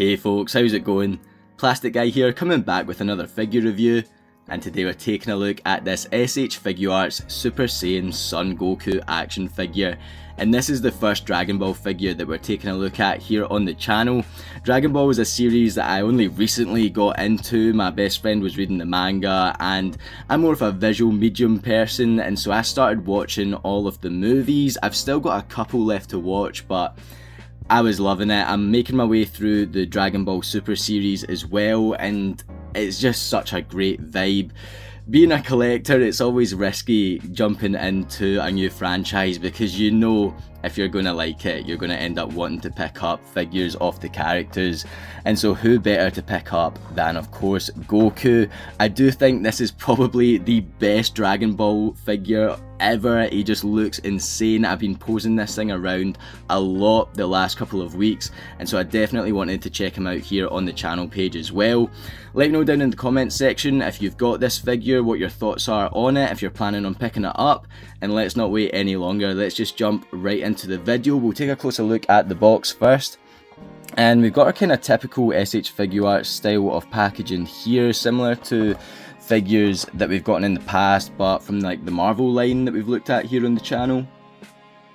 Hey folks, how's it going? Plastic Guy here, coming back with another figure review, and today we're taking a look at this S.H.Figuarts Super Saiyan Son Goku action figure. And this is the first Dragon Ball figure that we're taking a look at here on the channel. Dragon Ball was a series that I only recently got into. My best friend was reading the manga, and I'm more of a visual medium person, and so I started watching all of the movies. I've still got a couple left to watch, but I was loving it. I'm making my way through the Dragon Ball Super series as well, and it's just such a great vibe. Being a collector, it's always risky jumping into a new franchise because you know if you're going to like it, you're going to end up wanting to pick up figures of the characters. And so who better to pick up than, of course, Goku. I do think this is probably the best Dragon Ball figure ever. He just looks insane. I've been posing this thing around a lot the last couple of weeks, and so I definitely wanted to check him out here on the channel page as well. Let me know down in the comments section if you've got this figure, what your thoughts are on it, if you're planning on picking it up, and let's not wait any longer. Let's just jump right into the video. We'll take a closer look at the box first. And we've got our kind of typical S.H.Figuarts style of packaging here, similar to figures that we've gotten in the past, but from like the Marvel line that we've looked at here on the channel.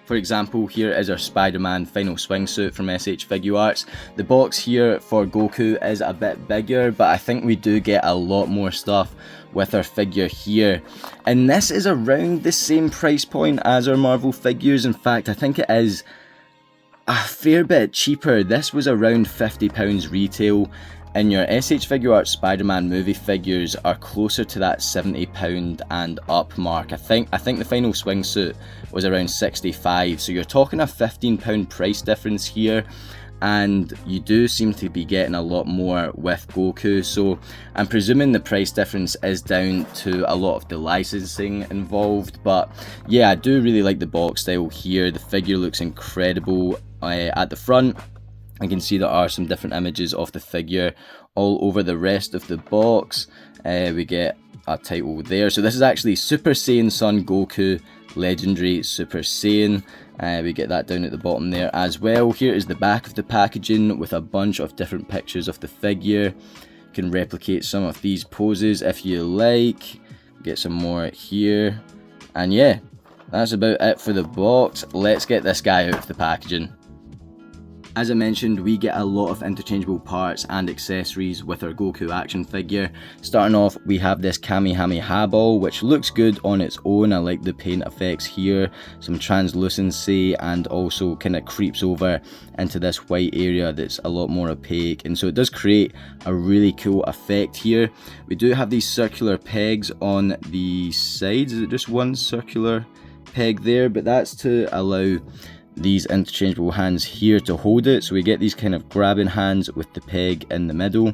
For example, here is our Spider-Man final swingsuit from S.H.Figuarts. The box here for Goku is a bit bigger, but I think we do get a lot more stuff with our figure here. And this is around the same price point as our Marvel figures. In fact, I think it is a fair bit cheaper. This was around £50 retail, and your S.H.Figuarts Spider-Man movie figures are closer to that £70 and up mark. I think the final swingsuit was around 65, so you're talking a £15 price difference here, and you do seem to be getting a lot more with Goku. So I'm presuming the price difference is down to a lot of the licensing involved, but yeah, I do really like the box style here. The figure looks incredible. At the front, I can see there are some different images of the figure all over the rest of the box. We get a title there. So this is actually Super Saiyan Son Goku Legendary Super Saiyan. We get that down at the bottom there as well. Here is the back of the packaging with a bunch of different pictures of the figure. You can replicate some of these poses if you like. Get some more here. And yeah, that's about it for the box. Let's get this guy out of the packaging. As I mentioned, we get a lot of interchangeable parts and accessories with our Goku action figure. Starting off, we have this Kamehameha ball, which looks good on its own. I like the paint effects here, some translucency, and also kind of creeps over into this white area that's a lot more opaque. And so it does create a really cool effect here. We do have these circular pegs on the sides. Is it just one circular peg there? But that's to allow these interchangeable hands here to hold it. So we get these kind of grabbing hands with the peg in the middle,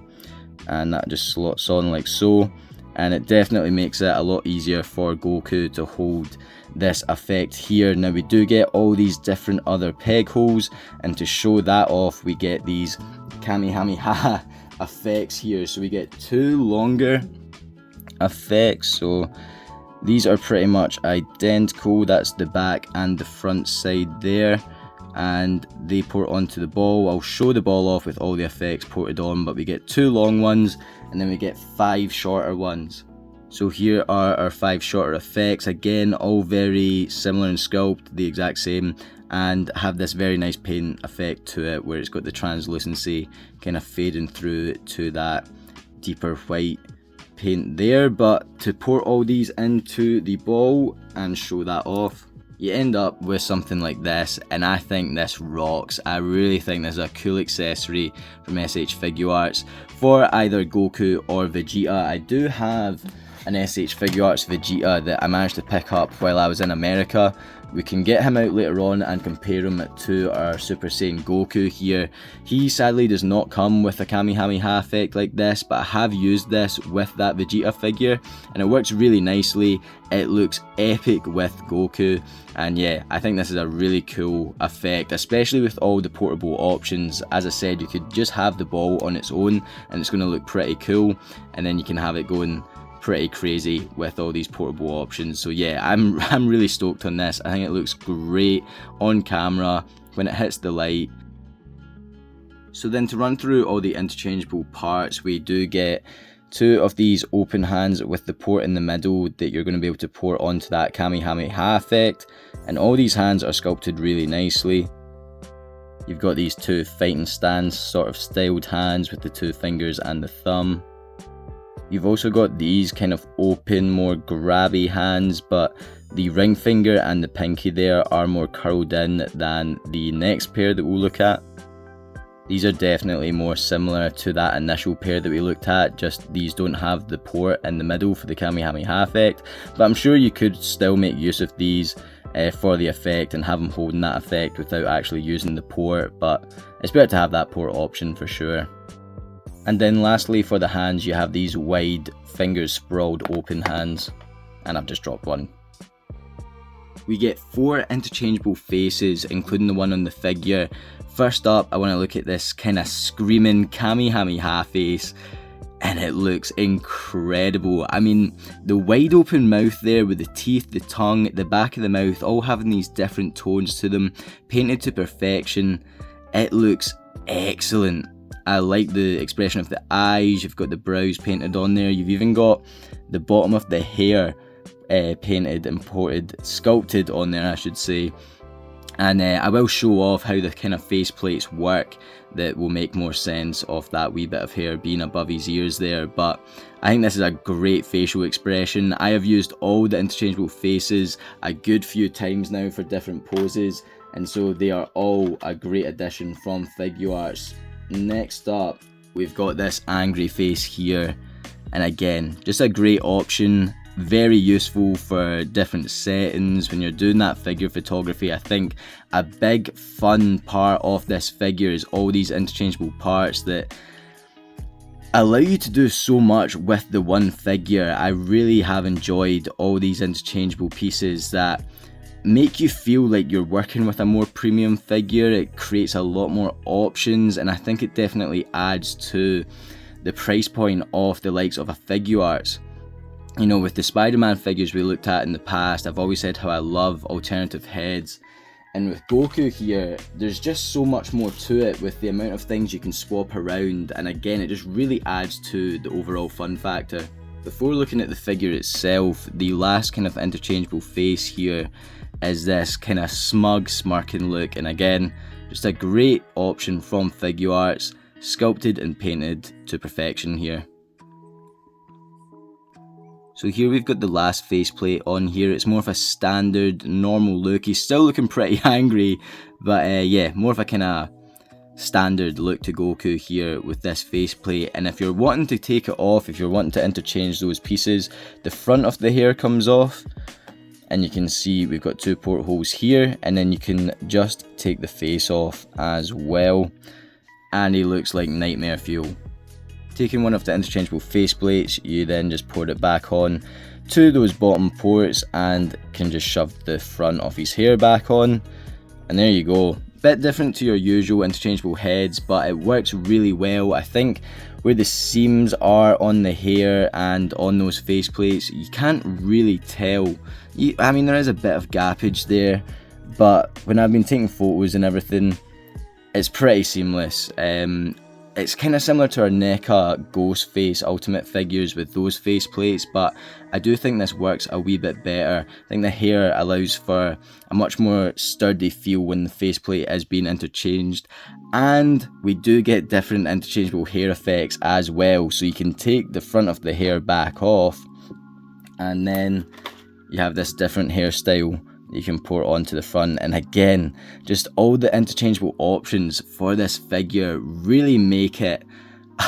and that just slots on like so, and it definitely makes it a lot easier for Goku to hold this effect here. Now we do get all these different other peg holes, and to show that off we get these Kamehameha effects here. So we get two longer effects, so these are pretty much identical. That's the back and the front side there, and they port onto the ball. I'll show the ball off with all the effects ported on, but we get two long ones and then we get 5 shorter ones. So here are our 5 shorter effects, again all very similar in sculpt, the exact same, and have this very nice paint effect to it where it's got the translucency kind of fading through to that deeper white paint there. But to port all these into the ball and show that off, you end up with something like this, and I think this rocks. I really think this is a cool accessory from S.H.Figuarts for either Goku or Vegeta. I do have an S.H.Figuarts Vegeta that I managed to pick up while I was in America. We can get him out later on and compare him to our Super Saiyan Goku here. He sadly does not come with a Kamehameha effect like this, but I have used this with that Vegeta figure and it works really nicely. It looks epic with Goku, and yeah, I think this is a really cool effect, especially with all the portable options. As I said, you could just have the ball on its own and it's going to look pretty cool, and then you can have it going pretty crazy with all these portable options. So yeah, I'm really stoked on this. I think it looks great on camera when it hits the light. So then to run through all the interchangeable parts, we do get 2 of these open hands with the port in the middle that you're going to be able to port onto that Kamehameha effect, and all these hands are sculpted really nicely. You've got these 2 fighting stance sort of styled hands with the 2 fingers and the thumb. You've also got these kind of open, more grabby hands, but the ring finger and the pinky there are more curled in than the next pair that we'll look at. These are definitely more similar to that initial pair that we looked at, just these don't have the port in the middle for the Kamehameha effect, but I'm sure you could still make use of these for the effect and have them holding that effect without actually using the port, but it's better to have that port option for sure. And then lastly for the hands, you have these wide fingers sprawled open hands, and I've just dropped one. We get 4 interchangeable faces, including the one on the figure. First up, I want to look at this kind of screaming Kamehameha face, and it looks incredible. I mean, the wide open mouth there with the teeth, the tongue, the back of the mouth, all having these different tones to them, painted to perfection. It looks excellent. I like the expression of the eyes, you've got the brows painted on there, you've even got the bottom of the hair painted, imported, sculpted on there I should say. And I will show off how the kind of face plates work that will make more sense of that wee bit of hair being above his ears there, but I think this is a great facial expression. I have used all the interchangeable faces a good few times now for different poses, and so they are all a great addition from Figuarts. Next up, we've got this angry face here, and again, just a great option. Very useful for different settings when you're doing that figure photography. I think a big fun part of this figure is all these interchangeable parts that allow you to do so much with the one figure. I really have enjoyed all these interchangeable pieces that make you feel like you're working with a more premium figure. It creates a lot more options, and I think it definitely adds to the price point of the likes of a Figuarts. You know, with the Spider-Man figures we looked at in the past, I've always said how I love alternative heads, and with Goku here, there's just so much more to it with the amount of things you can swap around, and again, it just really adds to the overall fun factor. Before looking at the figure itself, the last kind of interchangeable face here is this kind of smug, smirking look, and again, just a great option from Figuarts, sculpted and painted to perfection here. So here we've got the last faceplate on here. It's more of a standard, normal look. He's still looking pretty angry, but yeah, more of a kind of standard look to Goku here with this faceplate. And if you're wanting to take it off, if you're wanting to interchange those pieces, the front of the hair comes off, and you can see we've got 2 portholes here, and then you can just take the face off as well, and he looks like nightmare fuel. Taking one of the interchangeable faceplates, you then just port it back on to those bottom ports and can just shove the front of his hair back on, and there you go. Bit different to your usual interchangeable heads, but it works really well. I think where the seams are on the hair and on those faceplates, you can't really tell. I mean, there is a bit of gappage there, but when I've been taking photos and everything, it's pretty seamless. It's kind of similar to our NECA Ghostface Ultimate figures with those faceplates, but I do think this works a wee bit better. I think the hair allows for a much more sturdy feel when the faceplate is being interchanged, and we do get different interchangeable hair effects as well, so you can take the front of the hair back off, and then you have this different hairstyle you can port onto the front. And again, just all the interchangeable options for this figure really make it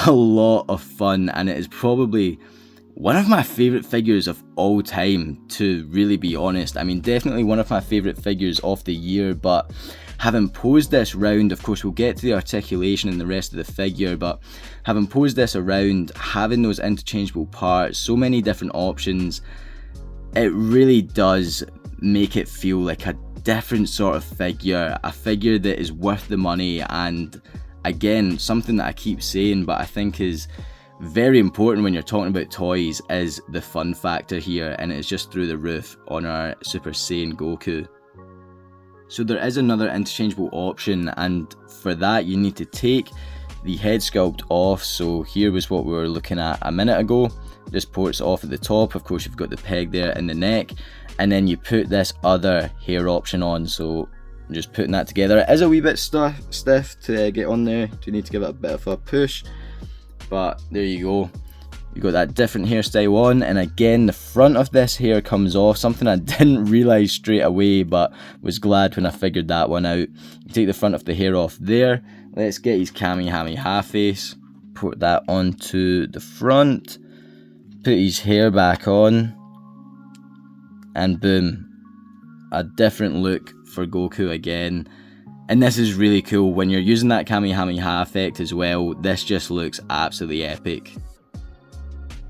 a lot of fun, and it is probably one of my favourite figures of all time, to really be honest. I mean, definitely one of my favourite figures of the year, but having posed this round, of course we'll get to the articulation and the rest of the figure, but having posed this around, having those interchangeable parts, so many different options, it really does make it feel like a different sort of figure, a figure that is worth the money. And again, something that I keep saying but I think is very important when you're talking about toys is the fun factor here, and it's just through the roof on our Super Saiyan Goku. So there is another interchangeable option, and for that you need to take the head sculpt off. So here was what we were looking at a minute ago. This port's off at the top. Of course, you've got the peg there in the neck, and then you put this other hair option on. So I'm just putting that together. It is a wee bit stiff to get on there. Do need to give it a bit of a push, but there you go. You got that different hairstyle on, and again the front of this hair comes off, something I didn't realise straight away but was glad when I figured that one out. You take the front of the hair off there. Let's get his Kamehameha face, put that onto the front, put his hair back on, and boom, a different look for Goku again. And this is really cool when you're using that Kamehameha effect as well. This just looks absolutely epic.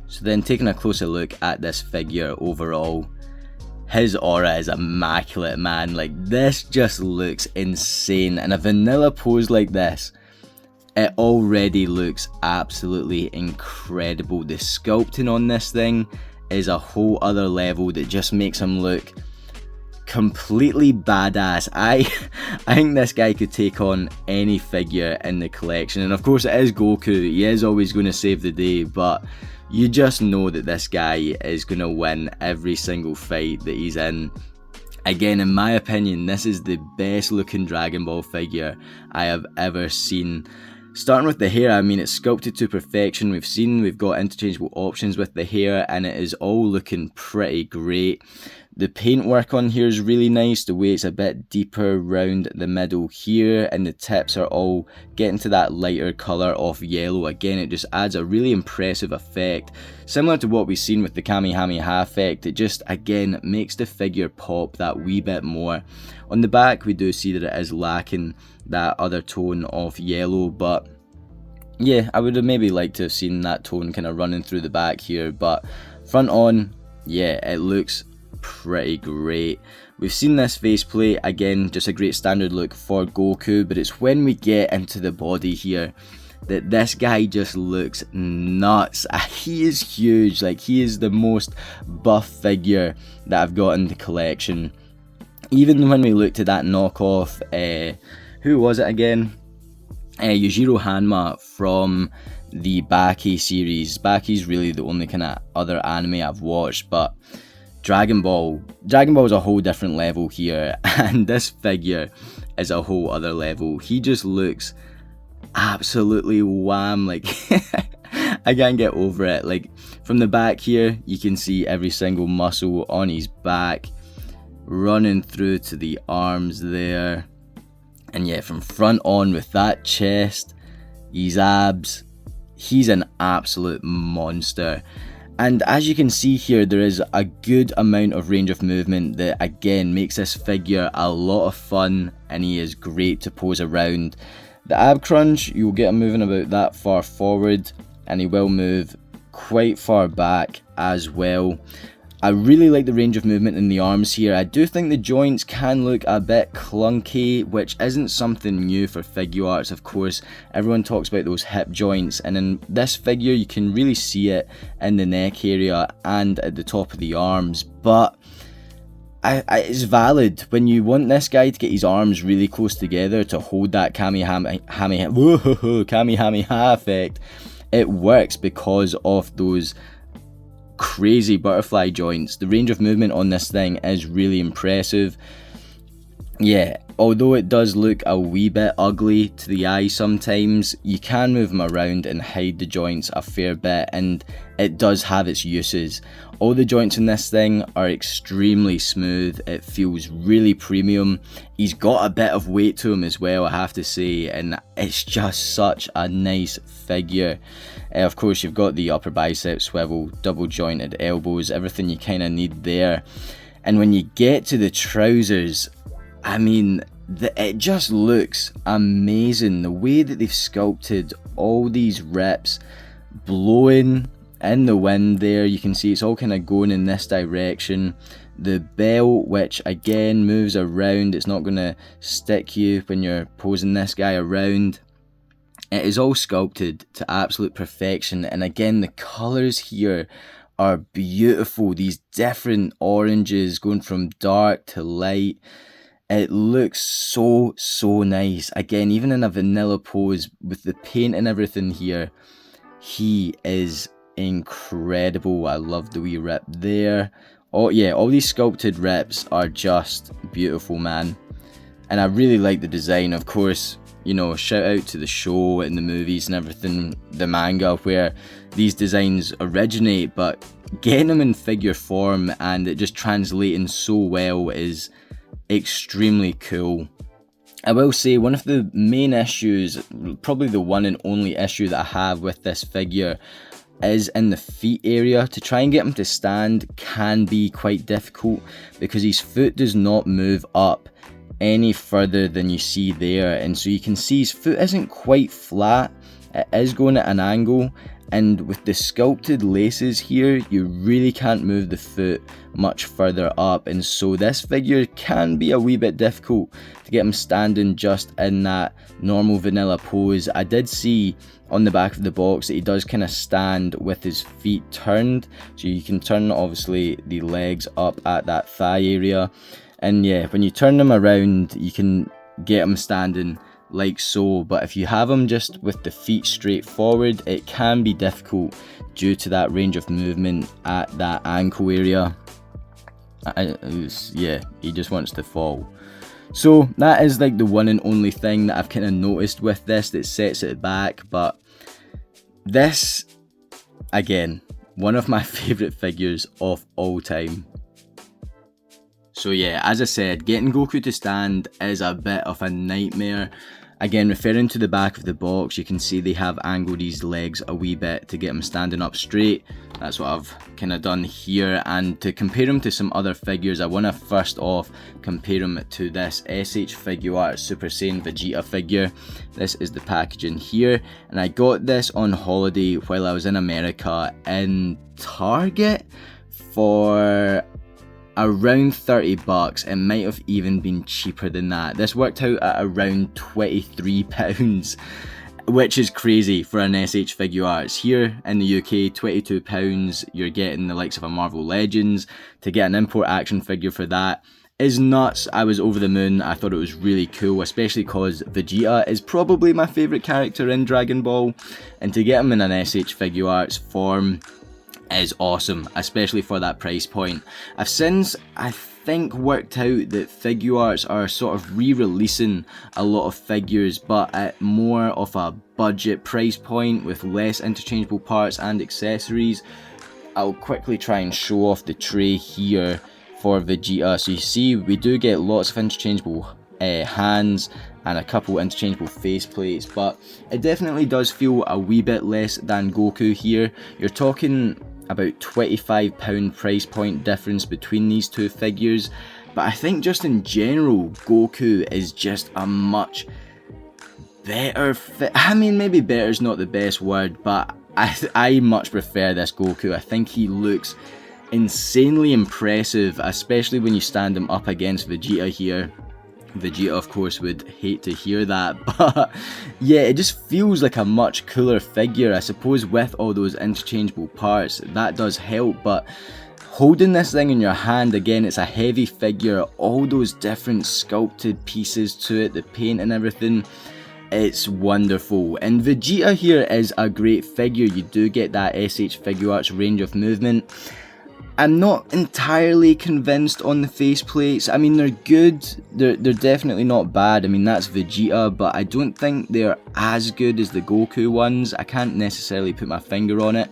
So then taking a closer look at this figure overall, his aura is immaculate, man. Like, this just looks insane. And a vanilla pose like this, it already looks absolutely incredible. The sculpting on this thing is a whole other level that just makes him look completely badass. I think this guy could take on any figure in the collection. And of course it is Goku, he is always going to save the day, but you just know that this guy is going to win every single fight that he's in. Again, in my opinion, this is the best looking Dragon Ball figure I have ever seen. Starting with the hair, I mean, it's sculpted to perfection. We've got interchangeable options with the hair, and it is all looking pretty great. The paintwork on here is really nice, the way it's a bit deeper round the middle here, and the tips are all getting to that lighter colour of yellow. Again, it just adds a really impressive effect. Similar to what we've seen with the Kamehameha effect, it just, again, makes the figure pop that wee bit more. On the back, we do see that it is lacking that other tone of yellow, but yeah, I would have maybe liked to have seen that tone kind of running through the back here, but front on, yeah, it looks pretty great. We've seen this faceplate, again, just a great standard look for Goku, but it's when we get into the body here that this guy just looks nuts. He is huge, like he is the most buff figure that I've got in the collection. Even when we looked at that knockoff, who was it again? Yujiro Hanma from the Baki series. Baki's really the only kind of other anime I've watched, but Dragon Ball is a whole different level here, and this figure is a whole other level. He just looks absolutely wham, like I can't get over it. Like, from the back here, you can see every single muscle on his back running through to the arms there, and yeah, from front on with that chest, his abs, he's an absolute monster. And as you can see here, there is a good amount of range of movement that again makes this figure a lot of fun, and he is great to pose around. The ab crunch, you'll get him moving about that far forward, and he will move quite far back as well. I really like the range of movement in the arms here. I do think the joints can look a bit clunky, which isn't something new for Figuarts, of course. Everyone talks about those hip joints, and in this figure you can really see it in the neck area and at the top of the arms, but it's valid. When you want this guy to get his arms really close together to hold that Kamehameha effect, it works because of those crazy butterfly joints. The range of movement on this thing is really impressive. Yeah, although it does look a wee bit ugly to the eye sometimes, you can move them around and hide the joints a fair bit, and it does have its uses. All the joints in this thing are extremely smooth. It feels really premium. He's got a bit of weight to him as well, I have to say, and it's just such a nice figure. Of course, you've got the upper bicep swivel, double jointed elbows, everything you kind of need there. And when you get to the trousers, I mean, it just looks amazing. The way that they've sculpted all these rips, blowing in the wind there, you can see it's all kind of going in this direction. The belt, which again moves around, it's not going to stick you when you're posing this guy around. It is all sculpted to absolute perfection, and again the colours here are beautiful. These different oranges going from dark to light, It looks so nice. Again, even in a vanilla pose with the paint and everything here, he is incredible. I love the wee rip there. Oh yeah, all these sculpted rips are just beautiful, man. And I really like the design. Of course, you know, shout out to the show and the movies and everything, the manga, where these designs originate, but getting them in figure form and it just translating so well is extremely cool. I will say one of the main issues, probably the one and only issue that I have with this figure, is in the feet area. To try and get him to stand can be quite difficult because his foot does not move up any further than you see there, and so you can see his foot isn't quite flat, it is going at an angle, and with the sculpted laces here you really can't move the foot much further up, and so this figure can be a wee bit difficult to get him standing just in that normal vanilla pose. I did see on the back of the box that he does kind of stand with his feet turned, so you can turn obviously the legs up at that thigh area, and yeah, when you turn them around you can get him standing like so, but if you have them just with the feet straight forward, it can be difficult due to that range of movement at that ankle area. Yeah, he just wants to fall. So that is like the one and only thing that I've kind of noticed with this that sets it back, but this, again, one of my favourite figures of all time. So yeah, as I said, getting Goku to stand is a bit of a nightmare. Again, referring to the back of the box, you can see they have angled his legs a wee bit to get him standing up straight. That's what I've kind of done here. And to compare him to some other figures, I want to first off compare him to this S.H.Figuarts Super Saiyan Vegeta figure. This is the packaging here, and I got this on holiday while I was in America in Target for around 30 bucks. It might have even been cheaper than that. This worked out at around £23, which is crazy for an S.H.Figuarts. Here in the UK, £22, you're getting the likes of a Marvel Legends. To get an import action figure for that is nuts. I was over the moon. I thought it was really cool, especially because Vegeta is probably my favourite character in Dragon Ball, and to get him in an S.H.Figuarts form is awesome, especially for that price point. I've since, I think, worked out that Figuarts are sort of re-releasing a lot of figures, but at more of a budget price point with less interchangeable parts and accessories. I'll quickly try and show off the tray here for Vegeta. So you see we do get lots of interchangeable hands and a couple interchangeable face plates, but it definitely does feel a wee bit less than Goku here. You're talking about £25 price point difference between these two figures, but I think just in general Goku is just a much better I mean, maybe better is not the best word, but I much prefer this Goku. I think he looks insanely impressive, especially when you stand him up against Vegeta here. Vegeta, of course, would hate to hear that, but yeah, it just feels like a much cooler figure. I suppose with all those interchangeable parts, that does help, but holding this thing in your hand, again, it's a heavy figure, all those different sculpted pieces to it, the paint and everything, it's wonderful. And Vegeta here is a great figure. You do get that S.H.Figuarts range of movement. I'm not entirely convinced on the faceplates. I mean, they're good, they're definitely not bad. I mean, that's Vegeta, but I don't think they're as good as the Goku ones. I can't necessarily put my finger on it.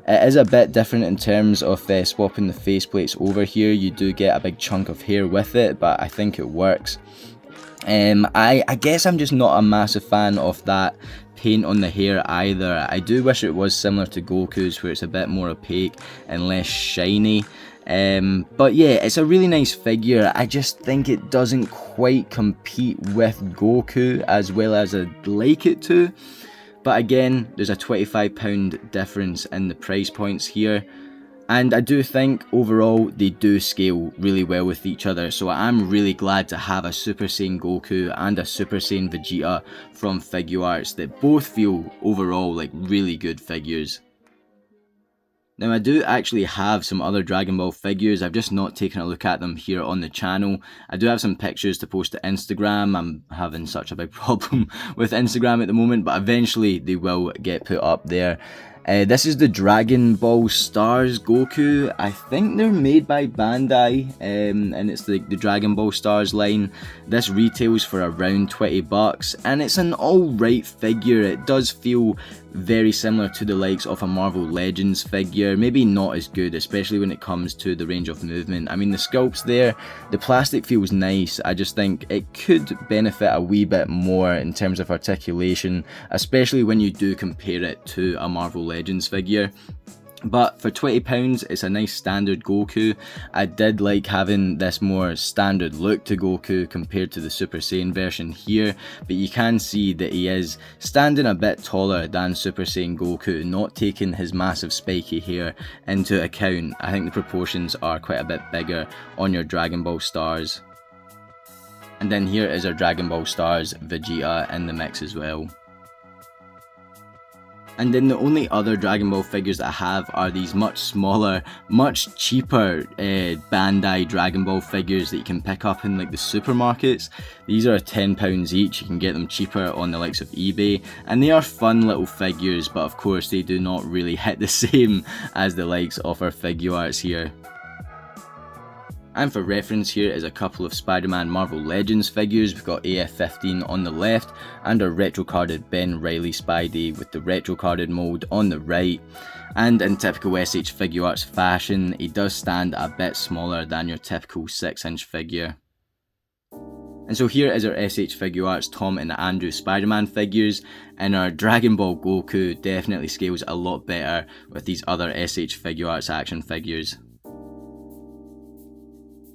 It is a bit different in terms of swapping the faceplates over here. You do get a big chunk of hair with it, but I think it works. I guess I'm just not a massive fan of that paint on the hair either. I do wish it was similar to Goku's, where it's a bit more opaque and less shiny. But yeah, it's a really nice figure. I just think it doesn't quite compete with Goku as well as I'd like it to. But again, there's a £25 difference in the price points here. And I do think overall they do scale really well with each other, so I'm really glad to have a Super Saiyan Goku and a Super Saiyan Vegeta from Figuarts that both feel overall like really good figures. Now I do actually have some other Dragon Ball figures, I've just not taken a look at them here on the channel. I do have some pictures to post to Instagram. I'm having such a big problem with Instagram at the moment, but eventually they will get put up there. This is the Dragon Ball Stars Goku. I think they're made by Bandai, and it's the Dragon Ball Stars line. This retails for around 20 bucks, and it's an alright figure. It does feel very similar to the likes of a Marvel Legends figure, maybe not as good, especially when it comes to the range of movement. I mean, the sculpt's there, the plastic feels nice, I just think it could benefit a wee bit more in terms of articulation, especially when you do compare it to a Marvel Legends figure. But for £20, it's a nice standard Goku. I did like having this more standard look to Goku compared to the Super Saiyan version here, but you can see that he is standing a bit taller than Super Saiyan Goku, not taking his massive spiky hair into account. I think the proportions are quite a bit bigger on your Dragon Ball Stars. And then here is our Dragon Ball Stars Vegeta in the mix as well. And then the only other Dragon Ball figures that I have are these much smaller, much cheaper Bandai Dragon Ball figures that you can pick up in like the supermarkets. These are £10 each, you can get them cheaper on the likes of eBay, and they are fun little figures, but of course they do not really hit the same as the likes of our Figuarts here. And for reference, here is a couple of Spider-Man Marvel Legends figures. We've got AF-15 on the left and a retro-carded Ben Reilly Spidey with the retro-carded mould on the right. And in typical S.H.Figuarts fashion, he does stand a bit smaller than your typical 6-inch figure. And so here is our S.H.Figuarts Tom and Andrew Spider-Man figures, and our Dragon Ball Goku definitely scales a lot better with these other S.H.Figuarts action figures.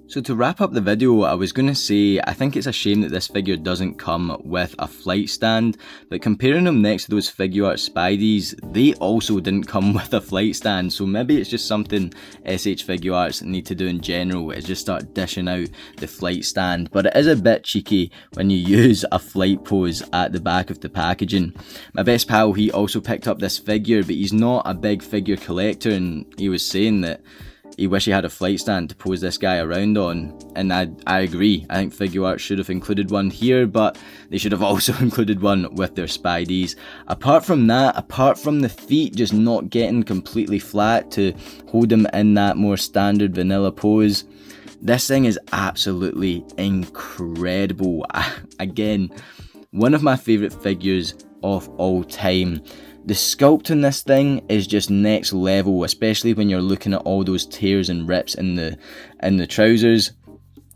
So to wrap up the video, I was going to say I think it's a shame that this figure doesn't come with a flight stand, but comparing them next to those Figuarts Spideys, they also didn't come with a flight stand, so maybe it's just something S.H.Figuarts need to do in general, is just start dishing out the flight stand. But it is a bit cheeky when you use a flight pose at the back of the packaging. My best pal, he also picked up this figure, but he's not a big figure collector, and he was saying that he wished he had a flight stand to pose this guy around on, and I agree. I think Figuarts should have included one here, but they should have also included one with their Spideys. Apart from that, apart from the feet just not getting completely flat to hold him in that more standard vanilla pose, this thing is absolutely incredible. Again, one of my favourite figures of all time. The sculpt on this thing is just next level, especially when you're looking at all those tears and rips in the trousers.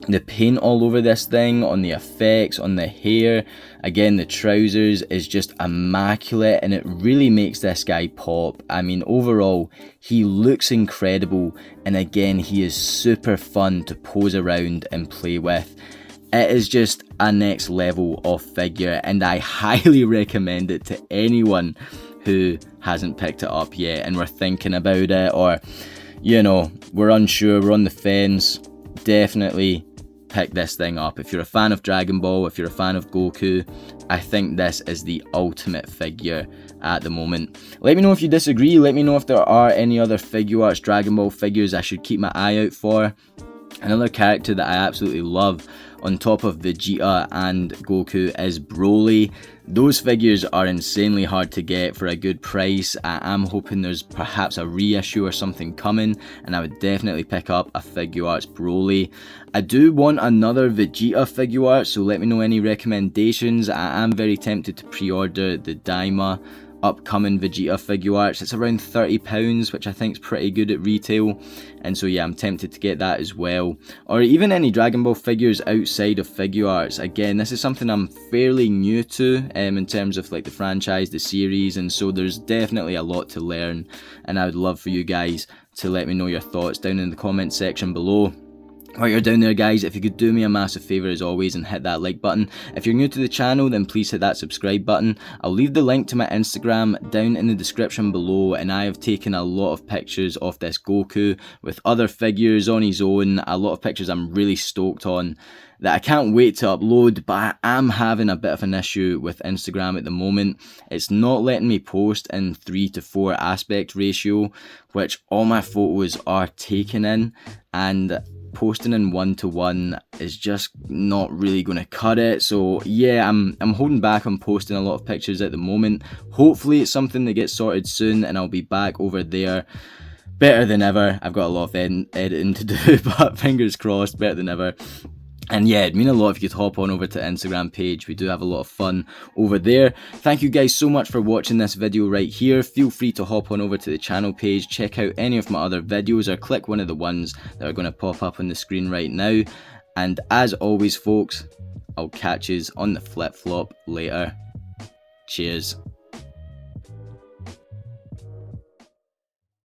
The paint all over this thing, on the effects, on the hair, again the trousers is just immaculate, and it really makes this guy pop. I mean, overall he looks incredible, and again he is super fun to pose around and play with. It is just a next level of figure, and I highly recommend it to anyone who hasn't picked it up yet and we're thinking about it, or you know, we're unsure, we're on the fence. Definitely pick this thing up. If you're a fan of Dragon Ball, if you're a fan of Goku, I think this is the ultimate figure at the moment. Let me know if you disagree. Let me know if there are any other Figuarts Dragon Ball figures I should keep my eye out for. Another character that I absolutely love on top of Vegeta and Goku is Broly. Those figures are insanely hard to get for a good price. I am hoping there's perhaps a reissue or something coming, and I would definitely pick up a Figuarts Broly. I do want another Vegeta Figuart, so let me know any recommendations. I am very tempted to pre-order the Daima upcoming Vegeta Figuarts. It's around £30, which I think is pretty good at retail, and so yeah, I'm tempted to get that as well. Or even any Dragon Ball figures outside of Figuarts. Again, this is something I'm fairly new to in terms of like the franchise, the series, and so there's definitely a lot to learn, and I would love for you guys to let me know your thoughts down in the comment section below. While you're down there, guys, if you could do me a massive favour as always and hit that like button. If you're new to the channel, then please hit that subscribe button. I'll leave the link to my Instagram down in the description below, and I have taken a lot of pictures of this Goku with other figures on his own, a lot of pictures I'm really stoked on that I can't wait to upload, but I am having a bit of an issue with Instagram at the moment. It's not letting me post in 3:4 aspect ratio, which all my photos are taken in, and posting in 1:1 is just not really going to cut it. So yeah, I'm holding back on posting a lot of pictures at the moment. Hopefully it's something that gets sorted soon and I'll be back over there better than ever. I've got a lot of editing to do, but fingers crossed, better than ever. And yeah, it'd mean a lot if you could hop on over to the Instagram page. We do have a lot of fun over there. Thank you guys so much for watching this video right here. Feel free to hop on over to the channel page, check out any of my other videos, or click one of the ones that are going to pop up on the screen right now. And as always, folks, I'll catch yous on the flip-flop later. Cheers.